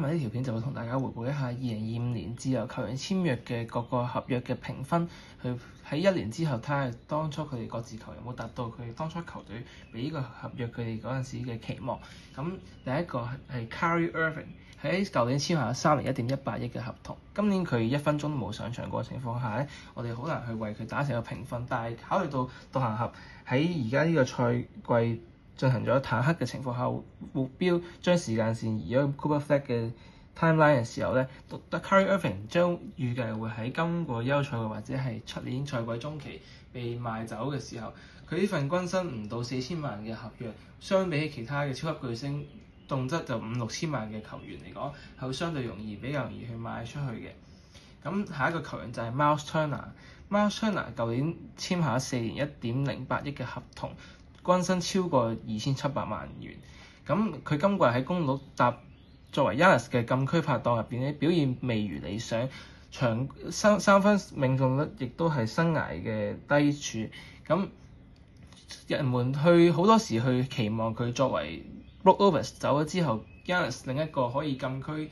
今日呢條片就會同大家回顧一下2025年自由球員簽約嘅各個合約嘅評分，去喺1年之後睇下當初佢哋各自球員有冇達到佢哋當初球隊俾呢個合約佢哋嗰陣時嘅期望。咁第一個係 Kyrie Irving， 喺舊年簽下3年1.18億嘅合同，今年佢1分鐘都冇上場過嘅情況下咧，我哋好難去為佢打成個評分。但係考慮到獨行俠喺而家呢個賽季進行咗坦克嘅情況下，目標將時間線移咗 Cooper Flag 嘅 timeline 嘅時候咧，Kyrie Irving 將預計會喺今個休賽季或者係出年賽季中期被賣走嘅時候，佢呢份均薪唔到4000萬嘅合約，相比起其他嘅超級巨星，動輒就5-6千萬嘅球員嚟講，係會相對比較容易去賣出去嘅。咁下一個球員就係 Myles Turner。Myles Turner 舊年簽下4年1.08億嘅合同，均薪超過2700萬元。咁佢今季喺公鹿作為 Giannis 嘅禁區拍檔入邊咧，表現未如理想，三分命中率亦都係生涯嘅低處。咁人們好多時去期望佢作為 Brook Lopez 走咗之後 Giannis 另一個可以禁區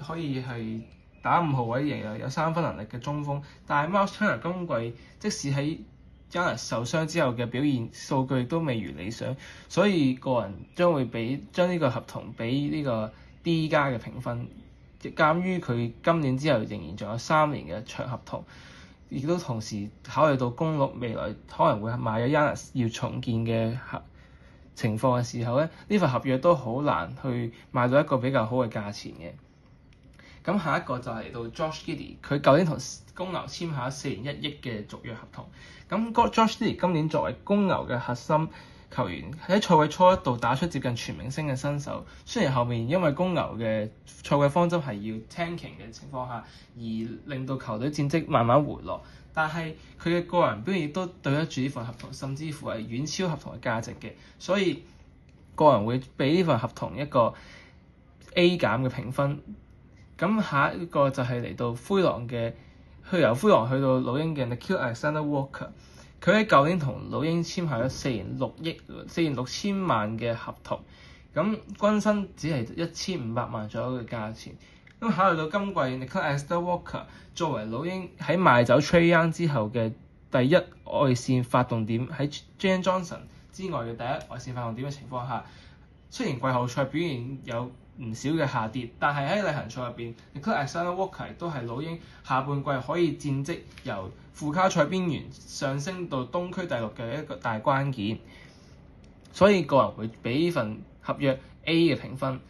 可以係打5號位型有3分能力嘅中鋒，但係 Myles Turner 今季即使喺Giannis 受傷之後嘅表現數據都未如理想，所以個人將呢個合同俾呢個 D 加嘅評分。鑑於佢今年之後仍然仲有3年嘅長合同，亦都同時考慮到公鹿未來可能會賣咗 Giannis 要重建嘅情況嘅時候咧，呢份合約都好難去賣到一個比較好嘅價錢嘅。咁下一個就嚟到 Josh Giddey， 佢舊年同公牛簽下4年1億嘅續約合同。咁 Josh Giddey 今年作為公牛嘅核心球員，喺賽季初一度打出接近全明星嘅身手。雖然後面因為公牛嘅賽季方針係要 tanking 嘅情況下，而令到球隊戰績慢慢回落，但係佢嘅個人表現亦都對得住呢份合同，甚至乎係遠超合同嘅價值嘅。所以個人會俾呢份合同一個 A 減嘅評分。咁下一個就係嚟到灰狼嘅，由灰狼去到老鷹嘅 Nickeil Alexander-Walker， 佢喺舊年同老鷹簽下咗4年6千萬嘅合同，咁均薪只係1500萬左右嘅價錢。咁考慮到今季 Nickeil Alexander-Walker 作為老鷹喺賣走 Trae Young 之後嘅第一外線發動點，喺 Jalen Johnson 之外嘅第一外線發動點嘅情況下，雖然季後賽表現有唔少嘅下跌，但係喺例行賽入邊 Nickeil Alexander-Walker 都係老鷹下半季可以戰績由附加賽邊緣上升到東區第6嘅一個大關鍵，所以個人會俾呢份合約 A 嘅評分。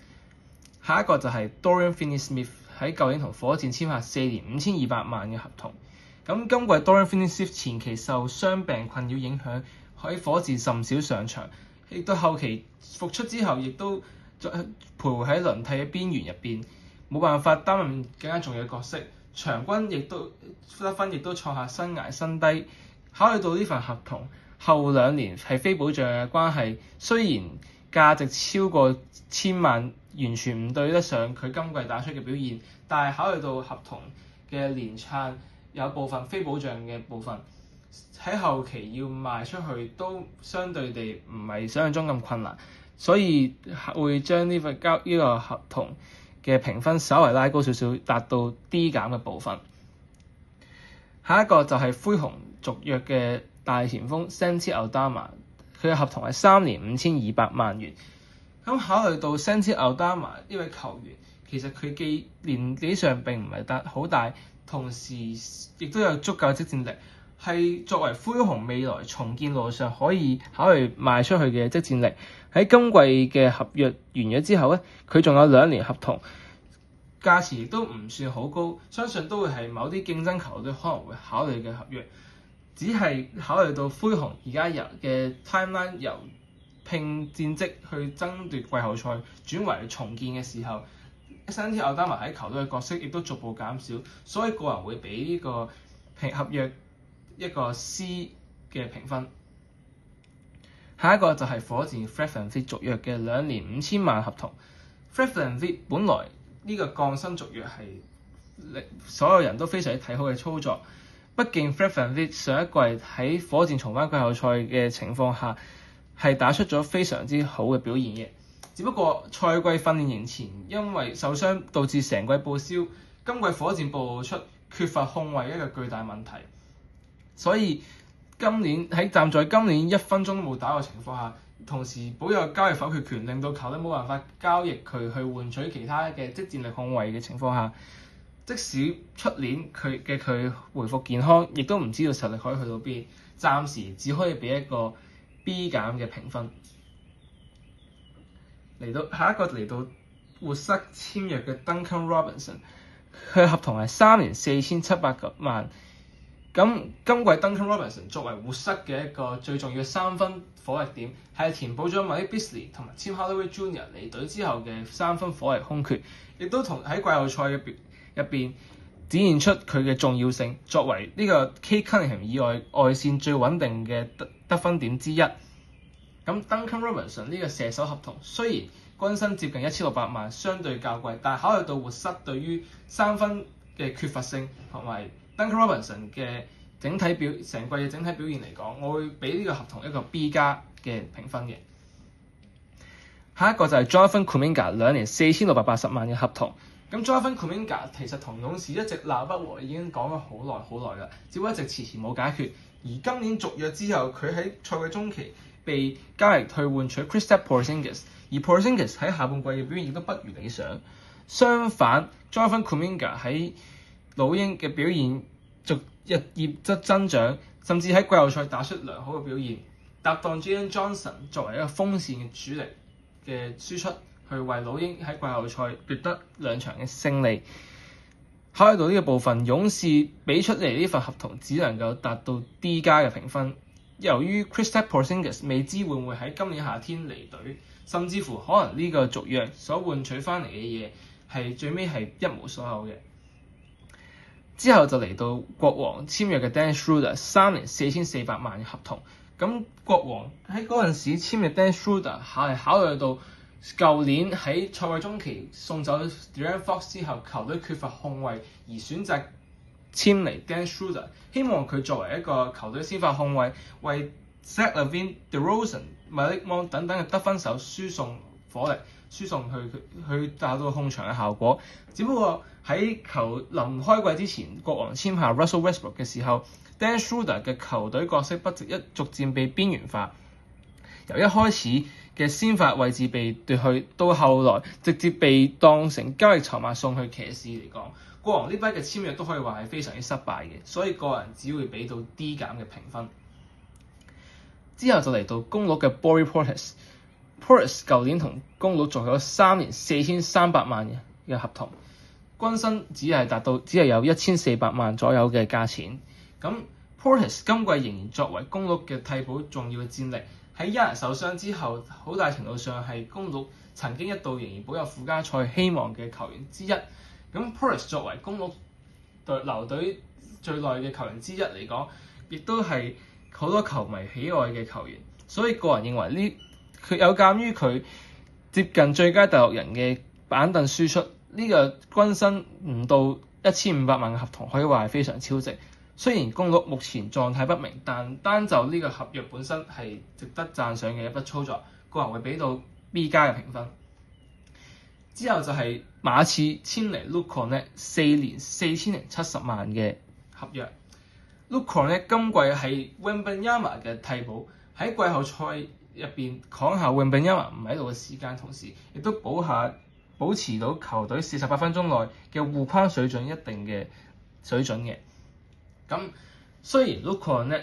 下一個就係 Dorian Finney-Smith， 喺舊年同火箭簽下4年5200萬嘅合同。咁今季 Dorian Finney-Smith 前期受傷病困擾影響，喺火箭甚少上場，亦到後期復出之後，亦都徘徊喺輪替嘅邊緣入邊，冇辦法擔任更加重要嘅角色。場均亦都得分亦都創下生涯新低。考慮到呢份合同後2年係非保障嘅關係，雖然價值超過1000萬，完全唔對得上佢今季打出嘅表現，但係考慮到合同嘅年撐有部分非保障嘅部分，喺後期要賣出去都相對地唔係想象中咁困難，所以會將呢個合同嘅評分稍為拉高少少，達到 D 減嘅部分。下一個就係灰熊續約嘅大前鋒 Santi Aldama， 佢嘅合同係3年5200萬元。咁考慮到 Santi Aldama 呢位球員，其實佢既年紀上並唔係好大，同時亦都有足夠即戰力，係作為灰熊未來重建路上可以考慮賣出去嘅即戰力。喺今季嘅合約完咗之後咧，佢仲有2年合同，價錢亦都唔算好高，相信都會係某啲競爭球隊可能會考慮嘅合約。只係考慮到灰熊而家嘅 timeline 由拼戰績去爭奪季後賽轉為重建嘅時候，Santi Aldama 喺球隊嘅角色亦都逐步減少，所以個人會俾呢個合約一個 C 嘅評分。下一個就係火箭 Fred VanVleet 續約嘅2年5000萬合同。Fred VanVleet 本來呢個降薪續約係所有人都非常之睇好嘅操作，畢竟 Fred VanVleet 上一季喺火箭重返季後賽嘅情況下係打出咗非常之好嘅表現嘅。只不過賽季訓練營前因為受傷導致成季報銷，今季火箭暴露出缺乏控衛一個巨大問題，所以站在今年1分鐘都冇打嘅情況下，同時保有交易否決權，令到球隊冇辦法交易佢去換取其他嘅即戰力控衛嘅情況下，即使出年佢回復健康，亦都唔知道實力可以去到邊，暫時只可以俾一個 B 減嘅評分。下一個嚟到活塞簽約嘅 Duncan Robinson， 佢嘅合同係3年4700萬。咁今季 Duncan Robinson 作為活塞嘅一個最重要嘅3分火力點，係填補咗 Malik Beasley 同埋 Tim Hardaway Jr. 離隊之後嘅3分火力空缺，亦都同喺季後賽入邊展現出佢嘅重要性，作為呢個 Cade Cunningham 以外線最穩定嘅得分點之一。咁 Duncan Robinson 呢個射手合同雖然均薪接近1600萬，相對較貴，但係考慮到活塞對於3分嘅缺乏性同埋 Duncan Robinson 嘅成季嘅整體表現嚟講，我會俾呢個合同一個 B 加嘅評分嘅。下一個就係 Jonathan Kuminga 2年4680萬嘅合同。咁 Jonathan Kuminga 其實同勇士一直鬧不和，已經講咗好耐啦，只不過一直遲遲冇解決。而今年續約之後，佢喺賽季中期被交易去換取 Kristaps Porzingis， 而 Porzingis 喺下半季嘅表現亦都不如理想。相反 ，Jonathan Kuminga 喺老鷹嘅表現日益增長，甚至喺季後賽打出良好嘅表現，搭檔 Jalen Johnson 作為一個鋒線嘅主力嘅輸出，去為老鷹喺季後賽奪得2場嘅勝利。考慮到呢個部分，勇士俾出嚟呢份合同只能夠達到 D 加嘅評分。由於 Kristaps Porzingis 未知會唔會喺今年夏天離隊，甚至乎可能呢個續約所換取翻嚟嘅嘢係最尾係一無所有嘅。之後就嚟到國王簽約嘅 Dennis Schroeder 3年4400萬嘅合同。咁國王喺嗰陣時簽嘅 Dennis Schroeder 係考慮到舊年喺賽季中期送走 De'Aaron Fox 之後，球隊缺乏控衛而選擇簽嚟 Dennis Schroeder， 希望佢作為一個球隊先發控衛，為 Zach LaVine、DeRozan、Malik Monk 等等嘅得分手輸送火力，輸送去達到控場嘅效果。只不過喺臨開季之前，國王簽下 Russell Westbrook 嘅時候， Dennis Schroeder 嘅球隊角色不值一逐漸被邊緣化，由一開始嘅先發位置被奪去，到後來直接被當成交易籌碼送去騎士嚟講，國王呢筆嘅簽約都可以話係非常之失敗嘅，所以個人只會俾到 D 減嘅評分。之後就嚟到公鹿嘅 Bobby Portis 舊年同公鹿做咗3年4300萬嘅合同，均薪只係有1400萬左右嘅價錢。咁 Portis 今季仍然作為公鹿嘅替補重要嘅戰力，喺1人受傷之後，好大程度上係公鹿曾經一度仍然保有附加賽希望嘅球員之一。咁 Portis 作為公鹿留隊最耐嘅球員之一嚟講，亦都係好多球迷喜愛嘅球員，所以個人認為佢有鑑於佢接近最佳第6人嘅板凳輸出，呢個均薪唔到1500萬嘅合同可以話係非常超值。雖然公鹿目前狀態不明，但單就呢個合約本身係值得讚賞嘅一筆操作，個人會俾到 B 加嘅評分。之後就係馬刺簽嚟 Luke Kornet 4年4070萬嘅合約。Luke Kornet 今季係 Wembanyama 嘅替補，喺季後賽入邊扛下 Wembanyama 唔喺度嘅時間，同時亦都保持到球隊48分鐘內嘅護框水準一定嘅水準嘅。咁雖然 Luke Kornet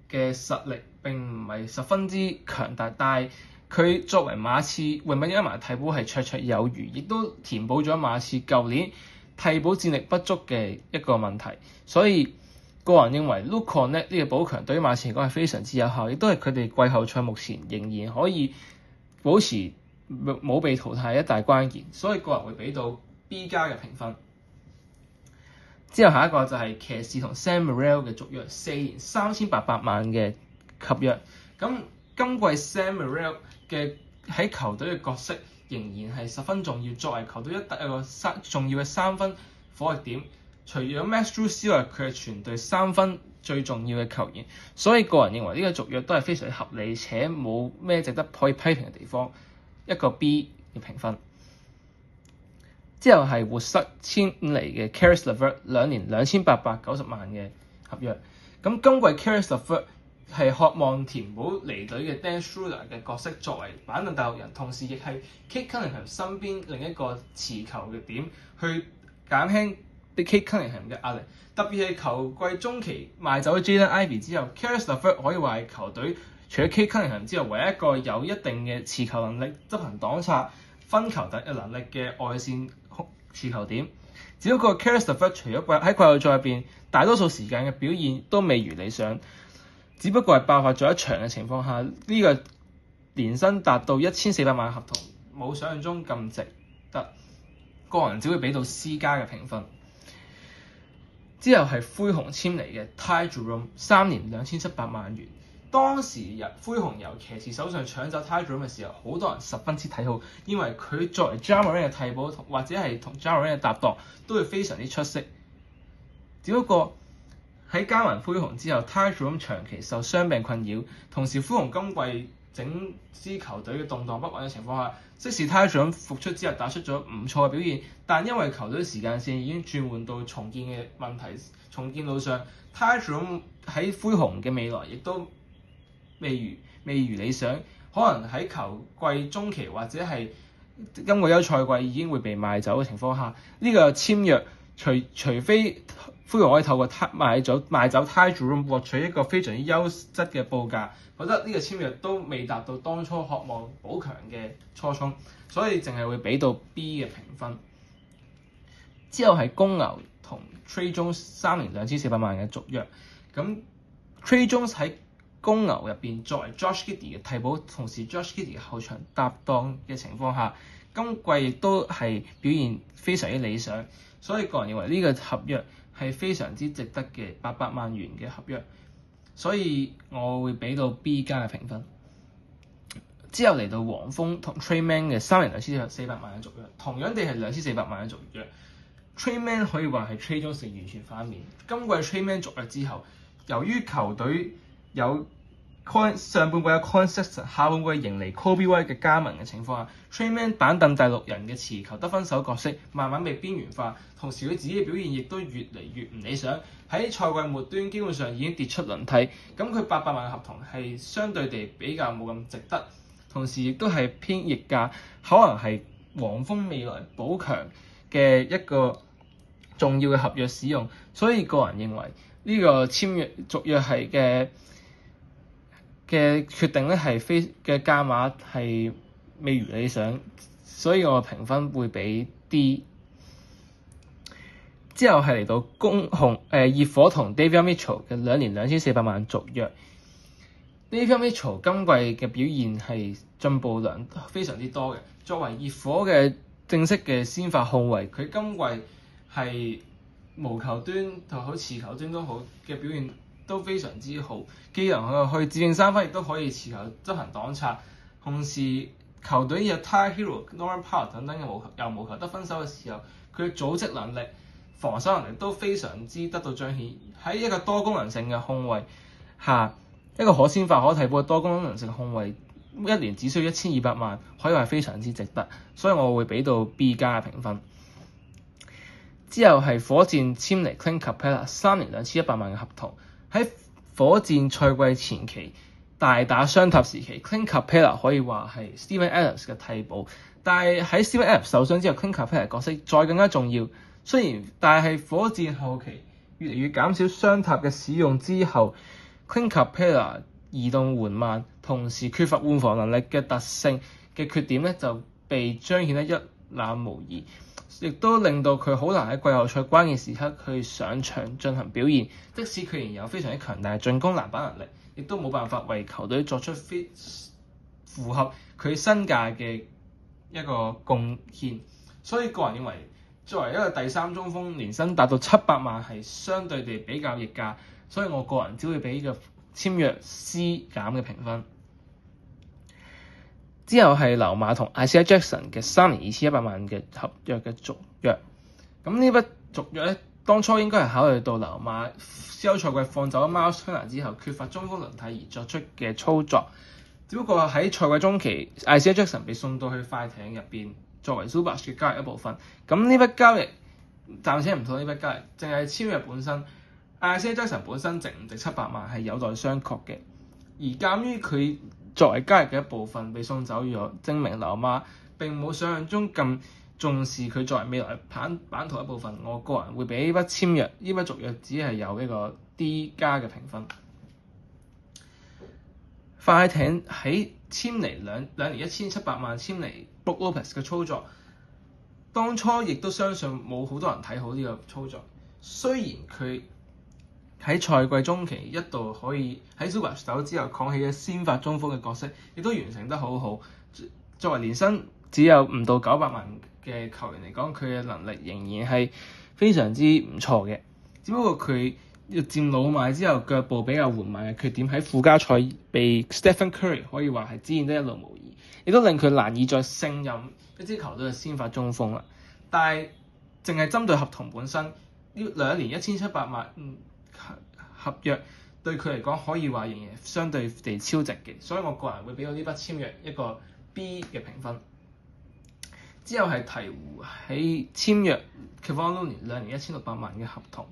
嘅實力並唔係十分之強大，但係佢作為馬刺 Wembanyama 替補係綽綽有餘，亦都填補咗馬刺舊年替補戰力不足嘅一個問題。所以個人認為 Luke Kornet 呢個補強對於馬刺嚟講係非常之有效，亦都係佢哋季後賽目前仍然可以保持冇被淘汰一大關鍵，所以個人會俾到 B 加嘅評分。之後下一個就係騎士同 Sam Merrill 嘅續約，4年3800萬嘅合約。咁今季 Sam Merrill 嘅喺球隊嘅角色仍然係十分重要，作為球隊一個重要嘅3分火力點。除咗 Max Strus 之外，佢係全隊3分最重要嘅球員，所以個人認為呢個續約都係非常合理且冇咩值得可以批評嘅地方。一個 B 嘅評分。之後係活塞簽嚟嘅 Caris LeVert 2年2890萬嘅合約。咁今季 Caris LeVert 係渴望填補離隊嘅 Dan Schroeder 嘅角色，作為板凳帶路人，同時亦係 Cade Cunningham 身邊另一個持球嘅點，去減輕啲 Cade Cunningham 嘅壓力。特別係球季中期賣走 Jaden Ivey 之後 Caris LeVert 可以話係球隊除咗 Cade Cunningham 之後唯一一個有一定嘅持球能力、執行擋拆、分球等嘅能力嘅外線持球點。只不過 Caris LeVert 除咗喺季後賽入邊大多數時間嘅表現都未如理想，只不過係爆發咗一場嘅情況下，呢個年薪達到1400萬嘅合同冇想象中咁值得，個人只會俾到 C 加嘅評分。之後係灰熊簽嚟嘅 Ty Jerome 3年2700萬元。當時灰熊由騎士手上搶走 Ty Jerome 嘅時候，好多人十分之睇好，因為佢作為 Ja Morant 嘅替補或者係同 Ja Morant 嘅搭檔都會非常之出色。只不過喺加盟灰熊之後 Ty Jerome 長期受傷病困擾，同時灰熊今季整支球隊嘅動盪不穩嘅情況下，即使 Ty Jerome 復出之後打出咗唔錯嘅表現，但因為球隊時間線已經轉換到重建嘅問題，重建路上 Ty Jerome 喺灰熊嘅未來亦都未如理想，可能喺球季中期或者係今個休賽季已經會被賣走嘅情況下，呢個簽約除非灰熊可以透過賣走 Ty Jerome 獲取一個非常之優質嘅報價，覺得呢個簽約都未達到當初渴望補強嘅初衷，所以淨係會俾到 B 嘅評分。之後係公牛同 Tre Jones 3年2400萬嘅續約。咁 Tre Jones 喺公牛入邊作為 Josh Giddey 嘅替補，同時 Josh Giddey 嘅後場搭檔嘅情況下，今季亦都係表現非常之理想，所以個人認為呢個合約係非常之值得嘅800萬元嘅合約，所以我會俾到 B 加嘅評分。之後嚟到黃蜂同 Tre Mann 嘅3年2400萬嘅續約，同樣地係2400萬嘅續約。Tre Mann 可以話係 Tre Jones 完全反面。今季 Tre Mann 續約之後，由於球隊有上半季有 Collin Sexton， 下半季迎嚟 Coby White 嘅加盟嘅情況下 Tre Mann 板凳第6人嘅持球得分手角色慢慢被邊緣化，同時佢自己嘅表現亦都越嚟越唔理想，喺賽季末端基本上已經跌出輪替。咁佢800萬嘅合同係相對地比較冇咁值得，同時亦都係偏溢價，可能係黃蜂未來補強嘅一個重要嘅合約使用，所以個人認為呢個簽約續約係嘅決定咧係嘅價碼係未如理想，所以我嘅評分會俾 D。之後係嚟到熱火同 Davion Mitchell 嘅2年2400萬續約。Davion Mitchell 今季嘅表現係進步非常之多嘅，作為熱火嘅正式嘅先發控衛，佢今季係無球端同好持球端都好嘅表現都非常之好，既能去致敬三分，亦都可以持球執行擋拆。同時球隊有 Tyler Hero、Norman Powell 等等嘅無球得分手嘅時候，佢嘅組織能力、防守能力都非常之得到彰顯。喺一個多功能性嘅控衛下，一個可先發可替補嘅多功能性嘅控衛，一年只需要1200萬，可以話非常之值得，所以我會俾到 B 加嘅評分。之後係火箭簽嚟 Clint Capella 3年2100萬嘅合同。喺火箭賽季前期大打雙塔時期 Clint Capella 可以話係 Steven Adams 嘅替補，但係喺 Steven Adams 受傷之後 Clint Capella 角色再更加重要。但係火箭後期越嚟越減少雙塔嘅使用之後 Clint Capella 移動緩慢，同時缺乏換防能力嘅特性嘅缺點咧就被彰顯得一覽無遺，亦都令到佢好難喺季後賽關鍵時刻去上場進行表現。即使佢仍有非常之強大嘅進攻籃板能力，亦都冇辦法為球隊作出符合佢身價嘅一個貢獻。所以個人認為，作為一個第三中鋒，年薪達到700萬係相對地比較溢價，所以我個人只會俾個簽約 C 減嘅評分。之後係溜馬同 Isaiah Jackson 嘅3年2100萬嘅合約嘅續約。咁呢筆續約咧，當初應該係考慮到溜馬休賽季放走 Myles Turner 之後，缺乏中鋒輪替而作出嘅操作。只不過喺賽季中期，Isaiah Jackson 被送到去快艇入邊作為 Zubac 嘅交易一部分。咁呢筆交易暫且唔討論呢筆交易，淨係簽約本身，Isaiah Jackson 本身值唔值700萬係有待商確嘅。而鑑於佢作為交易嘅一部分被送走咗，證明溜馬並冇想象中咁重視佢作為未來版圖一部分。我個人會俾呢筆簽約、呢筆續約只係有一個 D 加嘅評分。快艇喺簽嚟兩年1700萬簽嚟 Brook Lopez 嘅操作，當初亦都相信冇好多人睇好呢個操作。雖然佢喺賽季中期一度可以喺 Zubac 走之後扛起嘅先發中鋒嘅角色，亦都完成得好好。作為年薪只有唔到900萬嘅球員嚟講，佢嘅能力仍然係非常之唔錯嘅。只不過佢漸老邁之後，腳步比較緩慢嘅缺點喺附加賽被 Stephen Curry 可以話係展現得一露無遺，亦都令佢難以再勝任一支球隊嘅先發中鋒啦。但係淨係針對合同本身，呢2年1700萬合約對佢嚟講可以話仍然相對地超值嘅，所以我個人會俾到呢筆簽約一個 B 嘅評分。之後係鹈鶘喺簽約 Kevon Looney 2年1600萬嘅合同。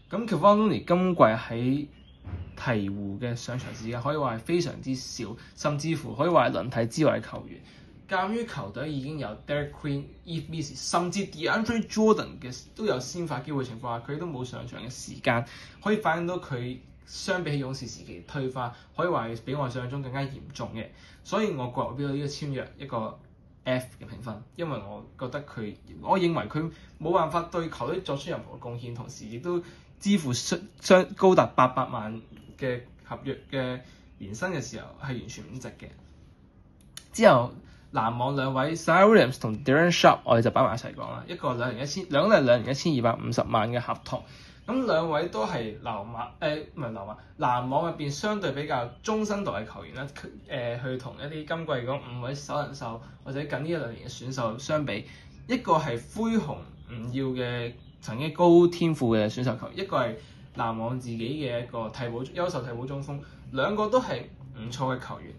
咁 Kevon Looney 今季喺鹈鶘嘅上場時間可以話係非常之少，甚至乎可以話係輪替之外嘅球員。鑑於球隊已經有 Derek Queen、Yves Missi 甚至 DeAndre Jordan 嘅都有先發機會情況下，佢都冇上場嘅時間，可以反映到佢相比起勇士時期退化，可以話係比我想象中更加嚴重嘅。所以我個人會俾到呢個簽約一個 F 嘅評分，因為我覺得我認為佢冇辦法對球隊作出任何貢獻，同時亦都支付相高達800萬嘅合約嘅年薪嘅時候係完全唔值嘅。之後籃網兩位 Zion Williams 同 Darren Sharp 我哋就擺埋一齊講啦，兩個都係2年1250萬嘅合同。咁兩位都係籃網入邊相對比較中生代嘅球員啦。去同一啲今季嗰5位首人秀或者近呢1-2年嘅選秀相比，一個係灰熊唔要嘅曾經高天賦嘅選秀球員，一個係籃網自己嘅一個優秀替補中鋒，兩個都係唔錯嘅球員。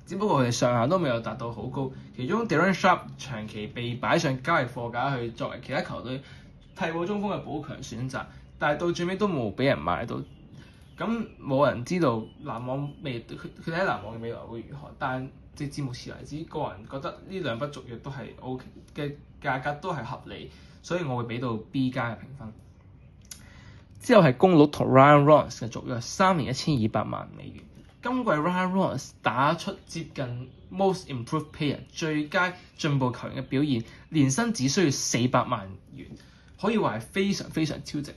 只不過佢哋上限都未有達到好高，其中 Darren Sharp 長期被擺上交易貨架去作為其他球隊替補中鋒嘅補強選擇，但係到最尾都冇俾人買到。咁冇人知道佢喺籃網嘅未來會如何，但直至目前為止，個人覺得呢兩筆續約都係 OK 嘅，價格都係合理，所以我會俾到 B 加嘅評分。之後係公鹿同 Ryan Rollins 嘅續約，3年1200萬美元。今季 Ryan Rollins 打出接近 Most Improved Player 最佳進步球員嘅表現，年薪只需要400萬元，可以話係非常非常超值。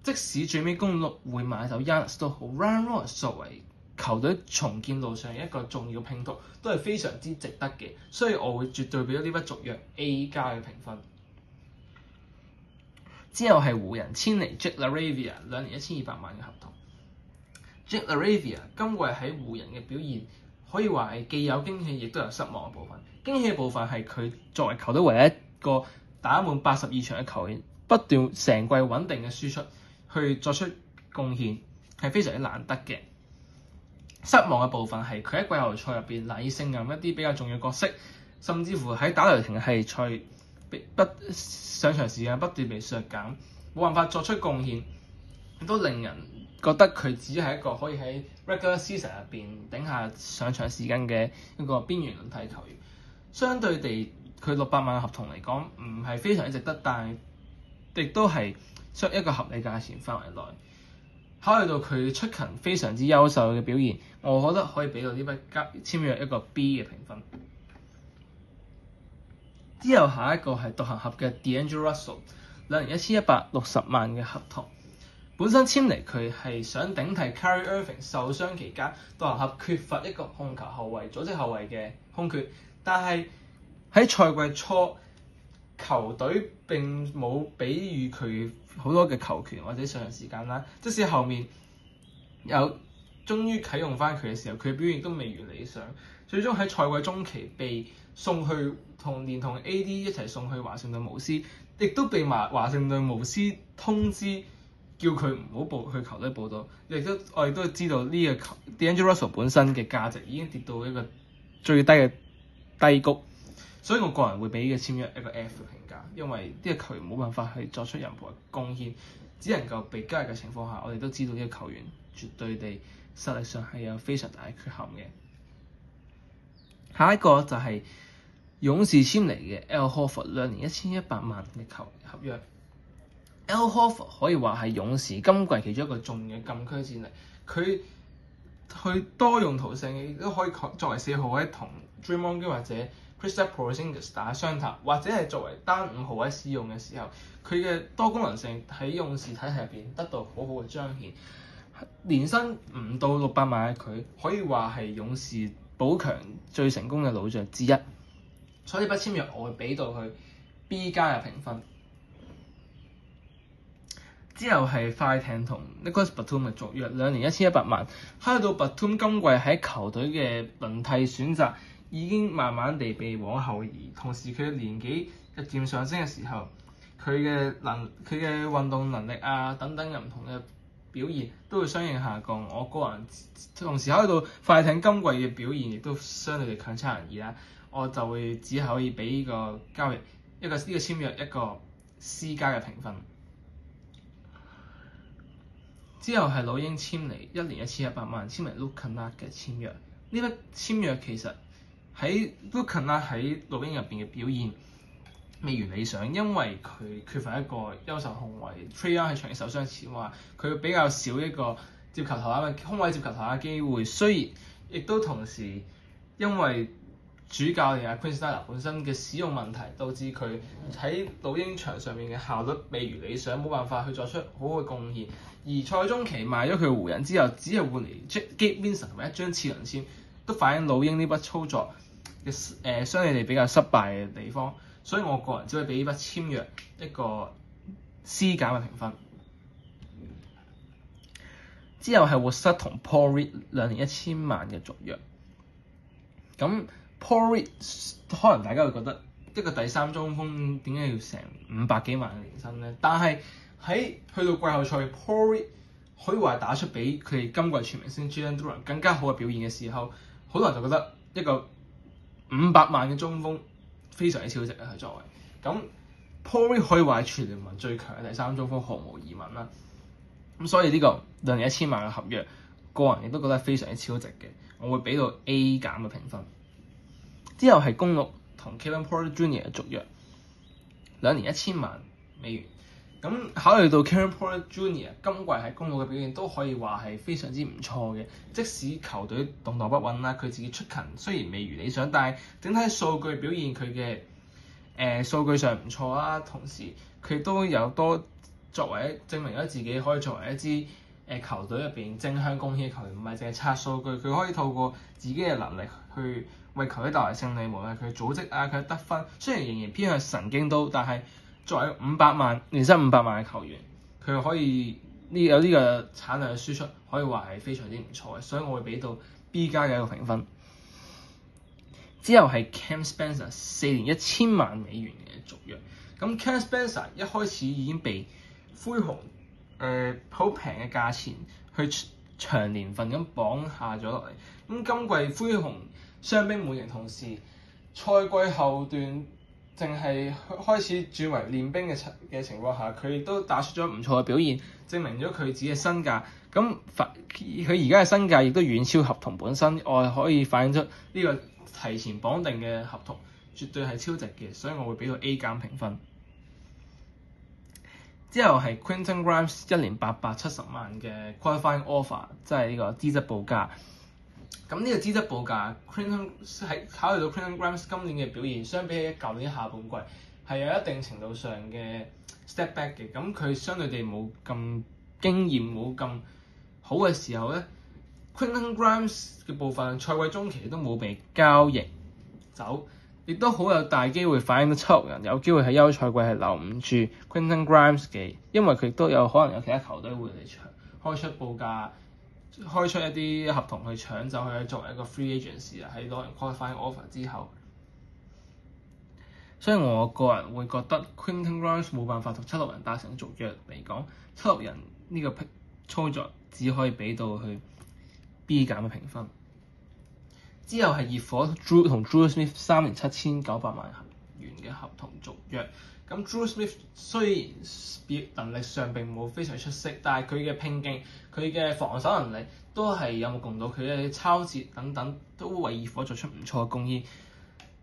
即使最尾公鹿會買走 Giannis 都好， Ryan Rollins 作為球隊重建路上一個重要拼圖，都係非常之值得嘅，所以我會絕對俾咗呢筆續約 A 加嘅評分。之後係湖人簽嚟 Jake LaRavia 2年1200萬嘅合同。Jake LaRavia 今季喺湖人嘅表現可以話係既有驚喜，亦都有失望嘅部分。驚喜嘅部分係佢作為球隊唯一一個打滿82場嘅球員，不斷成季穩定嘅輸出，去作出貢獻，係非常之難得嘅。失望嘅部分係佢喺季後賽入邊難以勝任一啲比較重要角色，甚至乎喺打雷霆系賽上場時間不斷被削減，冇辦法作出貢獻，都令人覺得佢只係一個可以喺 regular season 入邊頂下上場時間嘅一個邊緣輪替球員。相對地，佢600萬嘅合同嚟講唔係非常之值得，但係亦都係一個合理價錢範圍內。考慮到佢出勤非常之優秀嘅表現，我覺得可以俾到呢筆簽約一個 B 嘅評分。之後下一個係獨行俠嘅 D'Angelo Russell， 2年1160萬嘅合同。本身簽嚟佢係想頂替 Kyrie Irving 受傷期間獨行俠缺乏一個控球後衛、組織後衛嘅空缺，但係喺賽季初球隊並冇俾予佢好多嘅球權或者上場時間啦。即使後面終於啟用翻佢嘅時候，佢表現都未如理想，最終喺賽季中期被送去連同 AD 一齊送去華盛頓巫師，亦都被華盛頓巫師通知叫佢唔好去球隊報到。我亦都知道呢個D'Angelo Russell 本身嘅價值已經跌到一個最低嘅低谷，所以我個人會俾呢個簽約一個 F 嘅評價，因為呢個球員冇辦法去作出任何貢獻，只能夠被交易嘅情況下，我哋都知道呢個球員絕對地實力上係有非常大嘅缺陷嘅。下一個就係勇士簽嚟嘅 Al Horford 2年1100萬嘅合約。Al Horford 可以話係勇士今季其中一個重要嘅禁區戰力，佢去多用途性亦都可以作為4號位同 Draymond Green 或者 Kristaps Porzingis 打雙塔，或者係作為單5號位使用嘅時候，佢嘅多功能性喺勇士體系入邊得到好好嘅彰顯。年薪唔到600萬嘅佢，可以話係勇士補強最成功嘅老將之一，所以呢筆簽約我會俾到佢 B 加嘅評分。之後係快艇同 Nicholas Batum 嘅續約，2年1100萬。睇到 Batum 今季喺球隊嘅輪替選擇已經慢慢地被往後移，同時佢嘅年紀日漸上升嘅時候，佢嘅運動能力啊等等唔同嘅表現都會相應下降。我個人同時考慮到快艇今季嘅表現亦都相對地強差人意啦，我就會只可以俾呢個交易呢個簽約一個 C 加嘅評分。之後係老鷹簽嚟1年1100萬簽嚟 Luke Kennard 嘅簽約。呢筆簽約其實喺 Luke Kennard 喺老鷹入邊嘅表現未如理想，因為佢缺乏一個優秀控衛。Trae Young 喺長期受傷前話佢比較少一個接球投籃嘅空位接球投籃嘅機會，雖然亦都同時因為主教練Quinn Snyder 本身嘅使用問題，導致佢喺老鷹場上面嘅效率未如理想，冇辦法去作出好好嘅貢獻。而賽中期賣咗佢湖人之後，只係換嚟 Gabe Vincent 同埋一張次輪籤，都反映老鷹呢筆操作嘅相對地比較失敗嘅地方。所以我個人只會俾呢筆簽約一個 C 減嘅評分。之後係活塞同 Paul Reed 2年1000萬嘅續約。咁 Paul Reed 可能大家會覺得一個第三中鋒點解要成500幾萬嘅年薪咧？但係喺去到季後賽 Paul Reed 可以話打出比佢哋今季全明星 Jalen Duren 更加好嘅表現嘅時候，好多人就覺得一個500萬嘅中鋒非常之超值啊！佢作為咁 Paul Reed 可以話係全聯盟最強嘅第三中鋒，毫無疑問啦。咁所以呢個2年1000萬嘅合約，個人亦都覺得非常之超值嘅，我會俾到 A 減嘅評分。之後係公鹿同 Kevin Porter Jr. 嘅續約，2年1000萬美元。咁考慮到 Kevin Porter Jr. 今季喺公鹿嘅表現都可以話係非常之唔錯嘅，即使球隊動盪不穩啦，佢自己出勤雖然未如理想，但係整體數據表現佢嘅數據上唔錯啦，同時佢都有多作為證明咗自己可以作為一支球隊入邊正向貢獻嘅球員，唔係淨係刷數據，佢可以透過自己嘅能力去為球隊帶來勝利，無論係佢組織啊，佢得分，雖然仍然偏向神經刀，但係作為年薪500萬嘅球員，佢可以有呢個產量嘅輸出，可以話係非常之唔錯嘅，所以我會俾到 B 加嘅一個評分。之後係 Cam Spencer 4年1000萬美元嘅續約。咁 Cam Spencer 一開始已經被灰熊好平嘅價錢去長年份咁綁下咗落嚟。咁今季灰熊傷兵滿營，同時賽季後段淨係開始轉為練兵嘅情況下，佢亦都打出咗唔錯嘅表現，證明咗佢自己嘅身價。咁佢而家嘅身價亦都遠超合同本身，我可以反映出呢個提前綁定嘅合同絕對係超值嘅，所以我會俾到 A 減評分。之後係 Quentin Grimes 1年870萬嘅 qualifying offer， 即係呢個資質報價。咁呢個資質報價 Quentin 係考慮到 Quentin Grimes 今年嘅表現，相比起舊年下半季係有一定程度上嘅 step back 嘅。咁佢相對地冇咁經驗，冇咁好嘅時候咧 ，Quentin Grimes 嘅部分賽季中期都冇被交易走。亦都好有大機會反映到七六人有機會喺休賽季係留唔住 Quentin Grimes 嘅，因為佢亦都有可能有其他球隊會嚟開出報價，開出一啲合同去搶走佢作為一個 free agency 啊，喺攞完 qualifying offer 之後。所以我個人會覺得 Quentin Grimes 冇辦法同七六人達成續約嚟講，七六人呢個操作只可以俾到去 B 減嘅評分。之後係熱火同 Drew Smith 3年7900萬元嘅合同續約。咁 Drew Smith 雖然能力上並冇非常出色，但係佢嘅拼勁、佢嘅防守能力都係有目共睹，佢嘅抄截等等都為熱火作出唔錯嘅貢獻。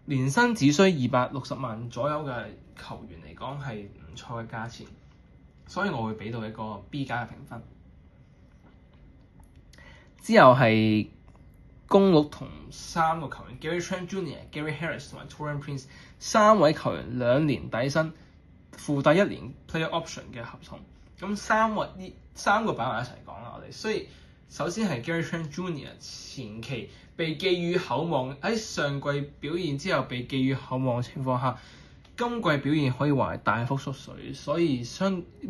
年薪只需260萬左右嘅球員嚟講係唔錯嘅價錢，所以我會俾到一個 B 加嘅評分。之後係公鹿同3個球員 Gary Trent Jr.、Gary Harris 同埋 Taurean Prince 3位球員2年底薪附帶1年 player option 嘅合同。咁三個擺埋一齊講啦，我哋首先係 Gary Trent Jr. 前期被寄予厚望，喺上季表現之後被寄予厚望嘅情況下，今季表現可以話係大幅縮水，所以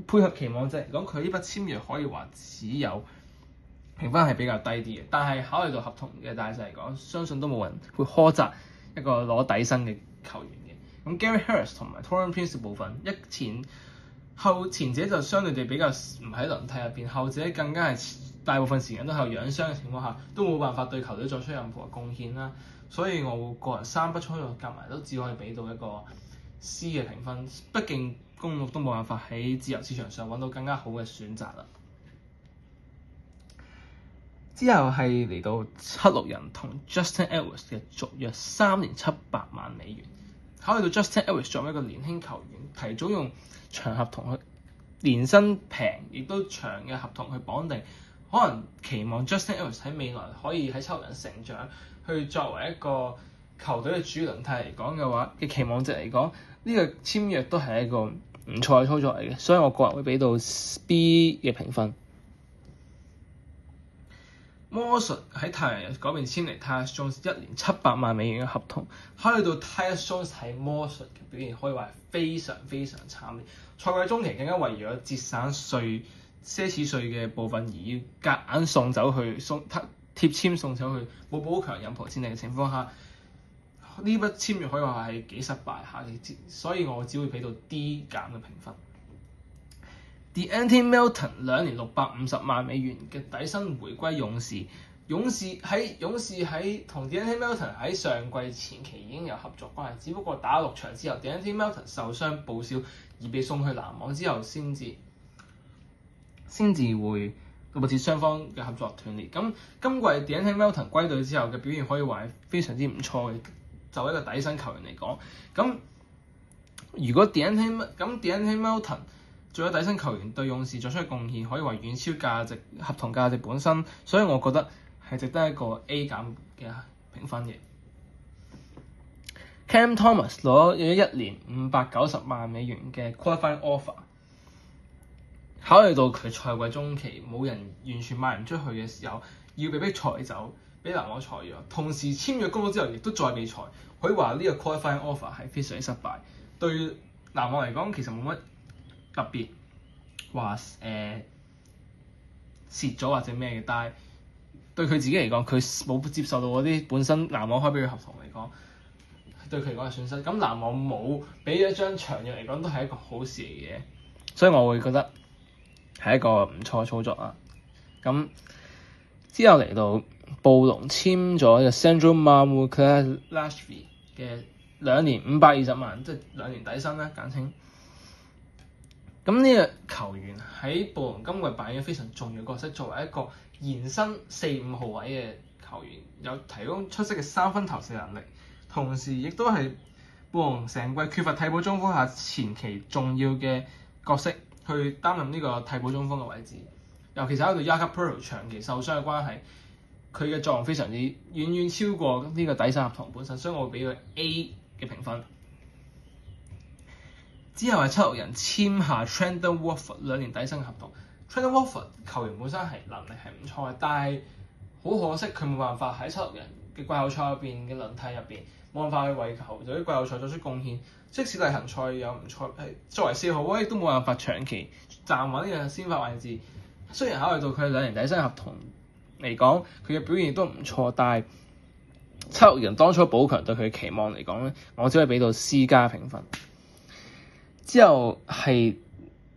配合期望值嚟講，佢呢筆簽約可以話只有評分係比較低啲嘅，但係考慮到合同嘅大細嚟講，相信都冇人會苛責一個攞底薪嘅球員嘅。咁 Gary Harris 同埋 Taurean Prince 部分，前者就相對地比較唔喺輪替入邊，後者更加係大部分時間都係養傷嘅情況下，都冇辦法對球隊作出任何貢獻啦。所以我個人3筆操作夾埋都只可以俾到一個 C 嘅評分，畢竟公鹿都冇辦法喺自由市場上揾到更加好嘅選擇啦。之後係嚟到七六人同 Justin Edwards 嘅續約3年700萬美元。考慮到 Justin Edwards 作為一個年輕球員，提早用長合同去年薪平，亦都長嘅合同去綁定，可能期望 Justin Edwards 喺未來可以喺七六人成長，去作為一個球隊嘅主輪替嚟講嘅話嘅期望值嚟講，呢個簽約都係一個唔錯嘅操作嚟嘅，所以我個人會俾到 B 嘅評分。魔術喺太陽人嗰邊簽嚟 Tyus Jones 1年700萬美元嘅合同，考慮到 Tyus Jones 喺魔術嘅表現可以話係非常非常慘烈，賽季中期更加為咗節省奢侈稅嘅部分而要夾硬送貼簽送走去，冇補強任何戰力嘅情況下，呢筆簽約可以話係幾失敗下嘅，所以我只會俾到 D 減嘅評分。De'Anthony Melton 2年650萬美元嘅底薪回歸勇士。勇士喺同 De'Anthony Melton 喺上季前期已經有合作關係，只不過打6場之後 De'Anthony Melton 受傷報銷而被送去籃網之後，先至會導致雙方嘅合作斷裂。咁今季 De'Anthony Melton 歸隊之後嘅表現可以話係非常之唔錯嘅，就一個底薪球員嚟講。咁如果 De'Anthony Melton做咗底薪球員對勇士作出嘅貢獻，可以話遠超合同價值本身，所以我覺得係值得一個 A 減嘅評分嘅。Cam Thomas 攞咗1年590萬美元嘅 qualifying offer， 考慮到佢賽季中期冇人完全賣唔出去嘅時候，要被逼裁走，俾籃網裁咗，同時簽約公咗之後亦都再被裁，可以話呢個 qualifying offer 係非常之失敗。對籃網嚟講，其實冇乜特別話蝕咗或者咩嘅，但係對佢自己嚟講，佢冇接受到嗰啲本身籃網開俾佢合同嚟講，對佢嚟講係損失。咁籃網冇俾咗張長約嚟講，都係一個好事嚟嘅，所以我會覺得係一個唔錯嘅操作啊。咁之後嚟到暴龍簽咗嘅 Sandro Mamukelashvili 嘅2年520萬，即係2年底薪啦，簡稱。咁呢個球員喺暴龍今季扮演非常重要角色，作為一個延伸4-5號位嘅球員，有提供出色嘅3分投射能力，同時亦都係暴龍成季缺乏替補中鋒下前期重要嘅角色，去擔任呢個替補中鋒嘅位置。尤其是喺度 Jakob Poeltl 長期受傷嘅關係，佢嘅作用非常之遠超過呢個底薪合同本身，所以我會俾佢 A 嘅評分。之後係七六人簽下 Trendon Watford 2年底薪嘅合同。Trendon Watford 球員本身係能力係唔錯嘅，但係好可惜佢冇辦法喺七六人嘅季後賽入邊嘅輪替入邊冇辦法去為球隊季後賽作出貢獻。即使例行賽有唔錯，係作為4號位亦都冇辦法長期站穩呢個先發位置。雖然考慮到佢2年底薪合同嚟講，佢嘅表現都唔錯，但係七六人當初補強對佢嘅期望嚟講咧，我只可以俾到 C 加評分。之後係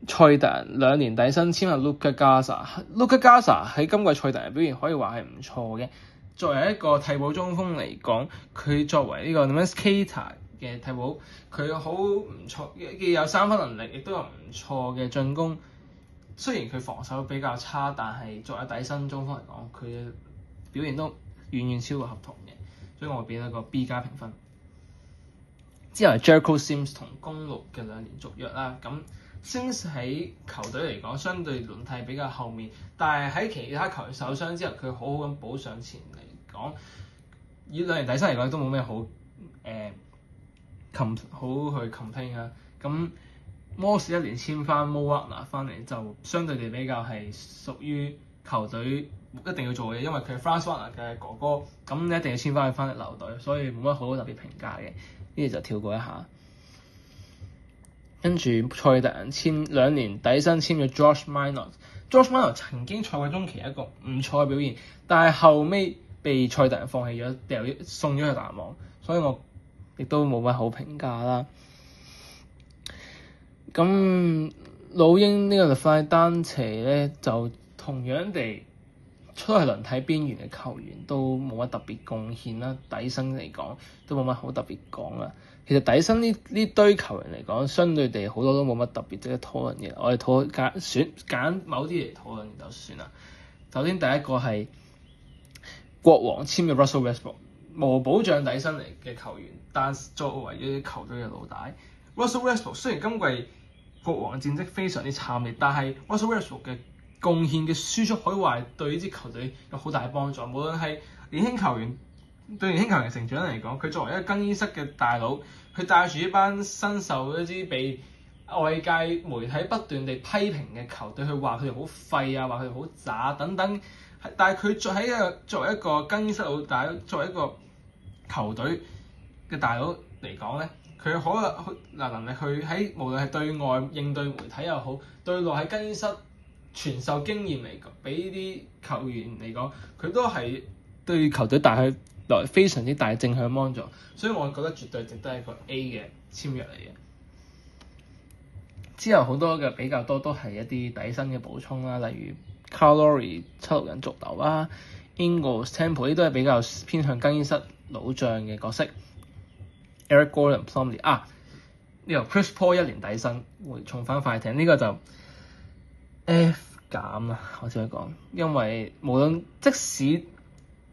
賽特人2年底薪簽下 Luka Garza。Luka Garza 喺今季賽特人表現可以話係唔錯嘅。作為一個替補中鋒嚟講，佢作為呢個 Skater 嘅替補，佢好唔錯，既有3分能力，亦都有唔錯嘅進攻。雖然佢防守比較差，但係作為底薪中鋒嚟講，佢嘅表現都遠遠超過合同嘅，所以我會俾一個 B 加評分。之後係 Jericho Sims 同公鹿嘅2年續約啦。咁 Sims 喺球隊嚟講相對輪替比較後面，但係喺其他球員受傷之後，佢好好咁補上前嚟講，以2年底薪嚟講都冇咩好好去 complain 啦。咁魔士1年簽翻 Mo Wagner 翻嚟，就相對地比較係屬於球隊一定要做嘅，因為佢係 Franz Wagner 嘅哥哥，咁你一定要簽翻佢翻嚟留隊，所以冇乜好特別評價嘅，呢啲就跳過一下。跟住賽特人簽2年底薪簽咗 Josh Minott。Josh Minott 曾經賽季中期一個唔錯嘅表現，但係後尾被賽特人放棄咗，送咗去籃網，所以我亦都冇乜好評價啦。咁老鷹呢個 LaFleur 單騎咧，就同樣地出去輪替邊緣嘅球員都冇乜特別貢獻啦。底薪嚟講都冇乜好特別講啦。其實底薪呢堆球員嚟講，相對地好多都冇乜特別值得討論嘅。我哋揀某啲嚟討論就算啦。首先第一個係國王簽嘅 Russell Westbrook， 無保障底薪嚟嘅球員，但作為一啲球隊嘅老大。Russell Westbrook 雖然今季國王戰績非常之慘烈，但係 Russell Westbrook 嘅貢獻嘅輸出可以話對呢支球隊有好大幫助。無論係年輕球員對年輕球員成長嚟講，佢作為一個更衣室嘅大佬，佢帶住一班新秀，一支被外界媒體不斷地批評嘅球隊，去話佢哋好廢啊，話佢哋好渣等等。但係佢作為一個更衣室老大，作為一個球隊嘅大佬嚟講咧，佢好能力去喺無論係對外應對媒體又好，對內喺更衣室傳授經驗嚟講，俾啲球員嚟講，佢都係對球隊帶來非常之大正向幫助，所以我覺得絕對值得一個 A 嘅簽約嚟嘅。之後好多嘅比較多都係一啲底薪嘅補充啦，例如 Kyle Lowry 76人續留啦 Ingles Temple 呢都係比較偏向更衣室老將嘅角色。Eric Gordon Plumlee 呢個 Chris Paul 1年底薪會重返快艇，呢個就 F 減啦，我只可以講，因為無論即使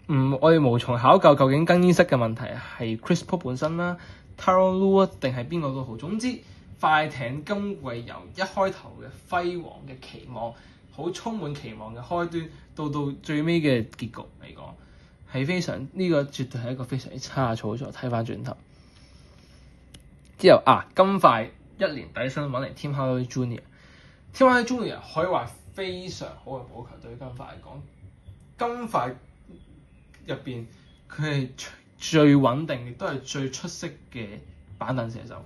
我哋無從考究究竟更衣室嘅問題係 Chris Paul 本身啦、Tyronn Lue 定係邊個都好，總之快艇今季由一開頭嘅輝煌嘅期望，好充滿期望嘅開端，到最尾嘅結局嚟講，係非常呢個絕對係一個非常之差嘅操作。睇翻轉頭之後金塊1年底薪揾嚟 Tim Hardaway Jr.，Tim Hardaway Jr. 可以話非常好嘅補強。對於金塊嚟講，金塊入邊佢係最穩定，亦都係最出色嘅板凳射手。